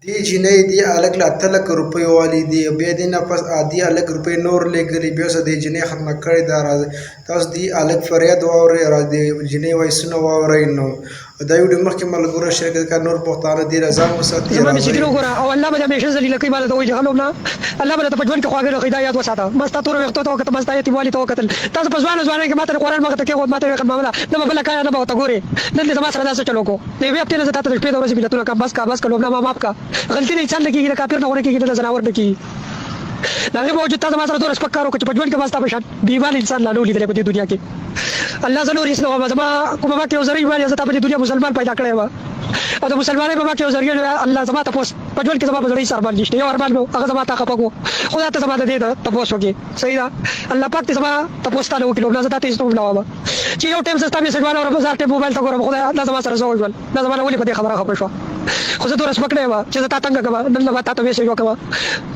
دې جینۍ دې هلک له 8 لکه روپیو والی دی بیا دې نه پس دې هلک روپۍ نور لېږلي بیا اوس دې جینۍ ختمه کړې ده. تاسو دې هلک فریاد واورئ او دې جینۍ وایسونه واورئ. نو دا ویډیو مخکې ملګرو شریک کړئ نور پښتانه دې ځان وساتي. زما مسجدونه وګوره او الله به دې همیشه ذلیله کوي ماته وایي جهنم نه الله به درته په ژوند کې خواږه راکړي دا یاد وساته. ما ستا تور ویښتو ته وکتل ما ستا یتیموالي ته وکتل تاسو په ځوانۍ کې ماته قرآن مخې ته کېښود ماته ویې معامله نه به بله کایه نه به ورته ګورې نن دې زما سره داسې چل وکړو د یوې هفتې نه زه تا ته د شپې د ورځې ملتونه کړم بس که لوبنا ما ماف کړه غلطي د انسان نه کېږي د کافر نه غوره کېږي د ځناور نه کېږي د هغې باوجود تا زما سره دومره سپک کار وکړو چې په ژوند کې ما ستا په شان بې ایمانه انسان لا نه و لیدلی په دې دنیا کې. الله زه نور هېڅ نه وم زما کومه ما کې یو ذره ایمان زه تا په دې دنیا مسلمان پیدا کړی وه او د مسلمانۍ په ما کې یو ذریعه الله زما تپوس په ژوند کې زما په زړه هېڅ ارمان نشته یو ارمان مې و هغه زما تا خفه کړو خدا ته زما د دې تپوس وکړې صحیح ده الله پاک دې زما تپوس تا نه وکړي لوبنا زه تا ته هېڅ نه وم چې یو ټایم زه ستا میسج والا ورم زه هر ټایم موبایل ته ګورم خدای الله زما سره زه وژول دا زما نه ولې په دې خبره خفه شوه خو زه دومره سپک نه یم چې زه تا تنګه کړم نن ما تا ته میسج وکړم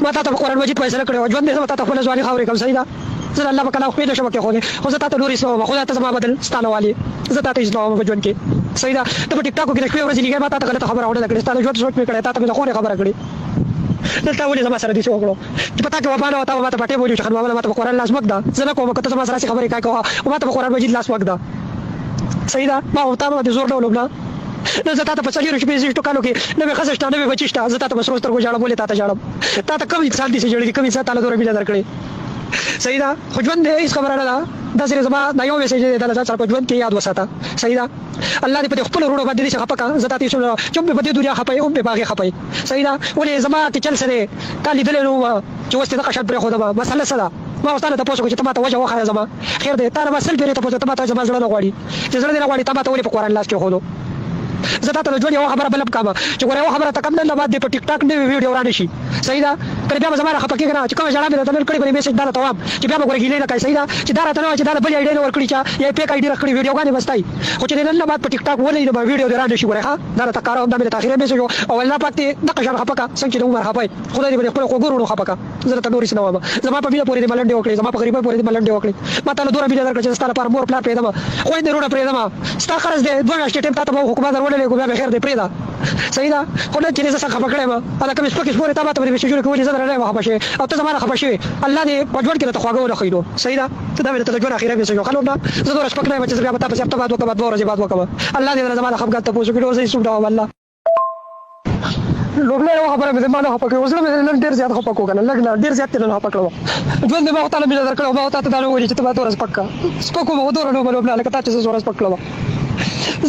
ما تا ته قرآن مجید فیصله کړې وه ژوند دې زه به تا ته خپله ځواني خاورې کړم صحیح ده زه د الله په کلام خو نه شم کېښودی خو زه تا ته نور هېڅ نه وم خدای ته زما بدل ستا نه والي زه تا ته هېڅ نه وم په ژوند کې صحیح ده ته په ټیک ټاکو کې د شپې ورځې لګیا ما تا ته غلطه خبره اورېده کړې ستا د ژوند سوچ مې کړی تا ته مې د خورې خبره کړې دلته ولې زما سره داسې وکړو چې په تا کې وفا نه وه تا به ما ته په ټیم ویلي چې خان محمده ما ته په قرآن لاس مک ده زه نه کوم که ته زما سره هسې خبرې کوې کوه ما ته په قرآن مجید لاس مک ده صحیح ده ما خو تا باندې زور نه ولوم نه نه زه تا ته په څلېرو شپېڅلېرو کالو کې نه مې ښځه شته نه مې بچي شته زه تا ته په سرو سترګو ژاړم ولې تا ته ژاړم تا ته کم انسان داسې ژړلي کم انسان تا له دومره مینه درکړې صحیح ده خو ژوند دی هېڅ خبره نه ده داسې زما دا یو میسج دی دا له ځان سره په ژوند کې یاد وساته صحیح ده الله دې په دې خپلو وروڼو باندې داسې خفه کړه زه تا ته هېڅ چې هم مې په دې دنیا خفه یې هم مې په هغې خفه یې صحیح ده ولې زما کې چل څه دی تا لیدلی نه وه چې اوس دې دغه شان پرېښودمه مسله څه ده ما اوس تا نه تپوس وکړو چې ته ما ته وجه وښایه زما خیر دی تا نه ما سل پېرې تپوس ته ما ته زما زړه نه غواړي چې زړه دې نه غواړي تا ما ته ولې په قرآن لاس کېښودو زه تا ته د ژوند یوه خبره بله کوم چې ګوره یوه خبره ته کم نن نه بعد دې په ټیک ټاک نوې ویډیو را نه شي صحیح ده که بیا به زما نه خفه کېږي نه چې کومه ژړا مې درته نن کړې به میسج دا راته وایم چې بیا به ګوره ګیلې نه کوې صحیح ده چې دا راته نه وایي چې دا د بلې آیډۍ نه ورکړي چا یا یې پیک آیډي راکړي ویډیوګانې به ستایي خو چې نن نه بعد په ټیک ټاک ولې نو به ویډیو دې را نه شي ګوره ښه دا راته کار دا مې درته اخري میسج و او الله پاک دې دغه شان خفه کړه څنګه چې د عمر خفه یې خدای دې به دې خپلو خوږو وروڼو خفه کړه زه درته نور هېڅ نه وایم زما په مینه پورې دې ملنډې وکړې زما په غریبۍ پورې دې ملنډې وکړې ما تا له دومره مینه درکړه چې ستا لپاره مور پلار پرېږدم خویندې وروڼه پرېږدم ستا قرض دی 2 میاشتې ټایم تا ته به حکومت در ولېږو بیا به خیر دی پرېږده صحیح ده خو نن چې زه څنګه خفه کړی یم هله کومې سپکې سپورې تا ما ته میسجونه کولي زه درنه یم خفه شوې او ته زما نه خفه شوې الله دې په ژوند کې درته خواږه ونښیي نو صحیح ده ته دا مې درته د ژوند اخري میسج وکړل نه زه دومره سپک نه یم چې زه بیا به تا پسې هفته بعد وکړم 2 ورځې بعد وکړم الله دې زما د خفګان تپوس وکړي اوس هېڅ ډول الله لوبنا یوه خبره مې ما نه خفه کړې اوس مې نن ډېر زیات خفه کړو که نه لږ نه ډېر زیات نن خفه کړم ژوند دې ما خو تا له مینه درکړی او ما خو تا ته دا نه ویلي چې ته ما دومره سپک کړه سپک وم خو دومره نه وم لوبنا لکه تا چې زه څومره سپک کړم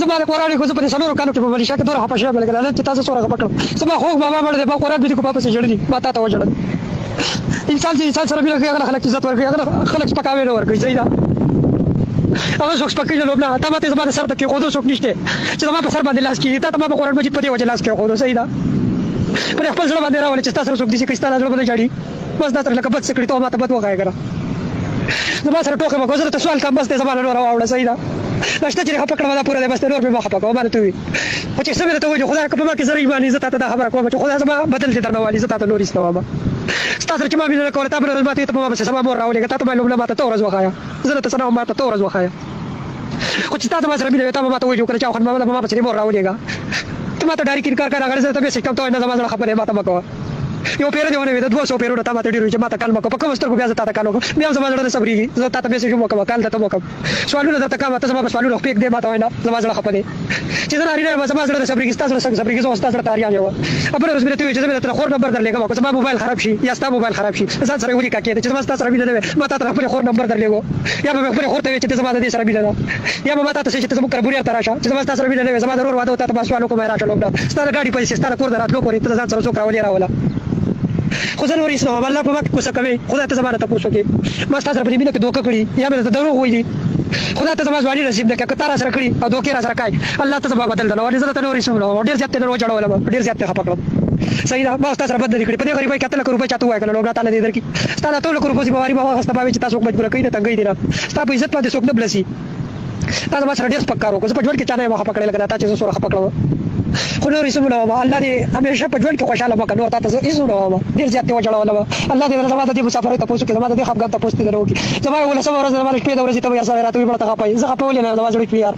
زما د قرآن خو زه په دې 4 کالو کې په ملیشا کې دومره خفه شوی یم لکه نن چې تاسو څومره خفه کړم زما خوږ بابا مړ دی ما قرآن مې دې کو ما پسې ژړلي ما تا ته وژړل انسان چې انسان سره مینه کوي هغه خلک عزت ورکوي هغه خلک سپکاوی نه ورکوي صحیح ده هغه څوک سپکوي نه لوبنا تا ماته زما د سر ته کېښودو څوک نشته چې زما په سر باندې لاس کېږي تا ته ما په قرآن مجید په دې وجه لاس کېښودو صحیح ده پر خپل زړه باندې راولې چې ستا سره څوک داسې کوي ستا له زړه باندې ژاړي بس دا سره لکه بد څه کړي ته ما ته بد وښایه که نه زما سره ټوکې مه کوه زه درته سوال کوم بس دی زما نه نوره واوړه صحیح ده دا شته چې خفه کړم دا پوره دی بس دی نور مې مه خفه کوه ما درته ووي خو چې څه مې درته ووایي خدای که په ما کې زه ایماني زه تا ته دا خبره کوم چې خدای زما بدل دې درنه والي زه تا ته نور هېڅ نه وایم ستا سره چې ما مینه نه کوله تا بله ورځ ماته ته په ما پسې سبا مور راولېږه تا ته ما لومړی ما ته ته ورځ وښایه زه درته څه نه وم ما ته ته ورځ وښایه خو چې تا ته ما سره مینه وي تا به ما ته ووایي وکړه چې خان محمده په ما پسې دې مور راولېږه ته ما ته ډایرکټ انکار کوې راغلی زه ته میسج کوم ته وایي نه زما زړه خفه دی ما ته مه کوه یو پیره دې ونه وي د 200 پیرونه تا ما ته ډېر وي چې ما ته کال مه کوه په کومو سترګو بیا زه تا ته کال وکړم بیا هم زما زړه نه صبرېږي زه تا ته میسج هم وکړم کال درته هم وکړم سوالونه درته کوم ته زما په سوالونو پېک دی ما ته وایي نه زما زړه خفه دی چې زه نارینه یم زما زړه نه صبرېږي ستا زړه څنګه صبرېږي زه خو ستا زړه ته اریان یم بله ورځ مې درته وویل چې زه مې درته خور نمبر درلېږم که زما موبایل خراب شي یا ستا موبایل خراب شي ځان سره یې ولیکه کېده چې زما ستا سره مینه نه وي ما تا ته خپلې خور نمبر درلېږو یا به مې خپلې خور ته ویل چې ته زما د دې سره مینه ده یا به ما تا ته چې ته زموږ کره بوریار ته راشه چې زما ستا سره مینه نه وي زما د ورور واده و تا ته ما سوال وکړم راشه لوبډا ستا د ګاډي پیسې ستا د کور د راتلو پورې ته ځان سره څوک راولې راوله خو زه نور هېڅ نه وم الله په ما کې کوڅه کوې خدای ته زما نه تپوس وکړې ما ستا سره په دې مینه کې دوکه کړي یا مې درته دروغ ویلي خدای ته زما ځواني نصیب نه کړه که تا را سره کړي او دوکې را سره کوې الله ته زما بدل درنه والې زه درته نور هېڅ نه وم ډېر زیات ترې وچړولم ډېر زیات ترې خفه کړم صحیح ده ما ستا سره بد نه دي کړي په دې غریبۍ کې 8 لکه روپۍ چا ته ووایه که نه لوګړه تاله دې درکړي ستا د 8 لکو روپو ذمهواري ما واخېسته ما وایي چې تا څوک مجبوره کوي نه تنګۍ دي نه ستا په عزت باندې څوک نه بلسي تا زما سره ډېر سپک کار وکړو زه په ژوند کې چا نه یم خفه کړی لکه دا تا چې زه څومره خفه کړم خو نور هېڅ نه وم الله دې همیشه په ژوند کې خوشحاله مه کړه نور تا ته زه هېڅ نه وم ډېر زیات دې وجړولم الله دې زما د دې مسافرۍ تپوس وکړي زما د دې خفګان تپوس دې نه وکړي زما 18مه ورځ زما د شپې د ورځې ته به یار سړی راته وایي مړه ته خفه یې زه خفه ولې نه یم زما زړه کې یار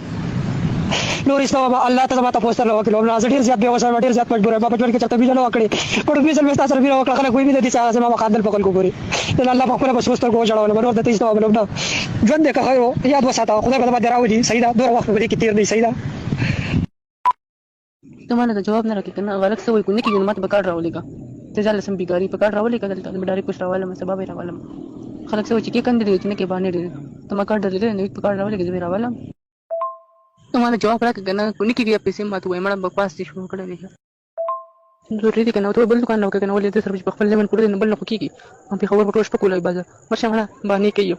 نور اسلام الله ته ماته پوسټر لو کړو نو ډیر زیات به وسه ډیر زیات مجبور ما په ژوند کې چرته ویل نو کړی په دې ځل مې تاسو ویل وکړه خلک وې دې چې ما مقادل په کول ګوري نو الله په خپل بس پوسټر کو جوړول نور د تاسو په نو ژوند دې که یاد وساته خدای په دې راوړي صحیح دا دوه وخت به کې تیر دی صحیح دا ته مانه جواب نه راکې کنه غلط څه وای کو نه کېږي ماته به کار راولېږه ته ځاله سم بیګاری په کار راولېږه دلته به ډایرکټ پوسټ راولم سبب یې راولم خلک څه وای چې کې کندې دې نه کې باندې دې ته ما کار درلې نه په کار راولېږه زه راولم ته مانه جواب راکې کنه کو نه کېږي پیسې ماته وای مړه بکواس دې شروع کړې دي ضروري دي کنه ته بل دکان راوکې کنه ولې دې سره په خپل ځمن پورې نه بل نه کېږي هم په خبر پټوش په کولای بازار ورشه مړه باندې کوي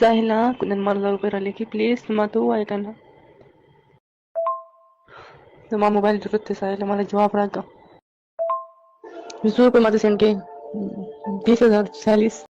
ساحله كنا المرة الغير عليكي بليز ما تو كان ما موبايل جربت ساحله ما جواب راكا بزور पे मत सेंड के 20,000 40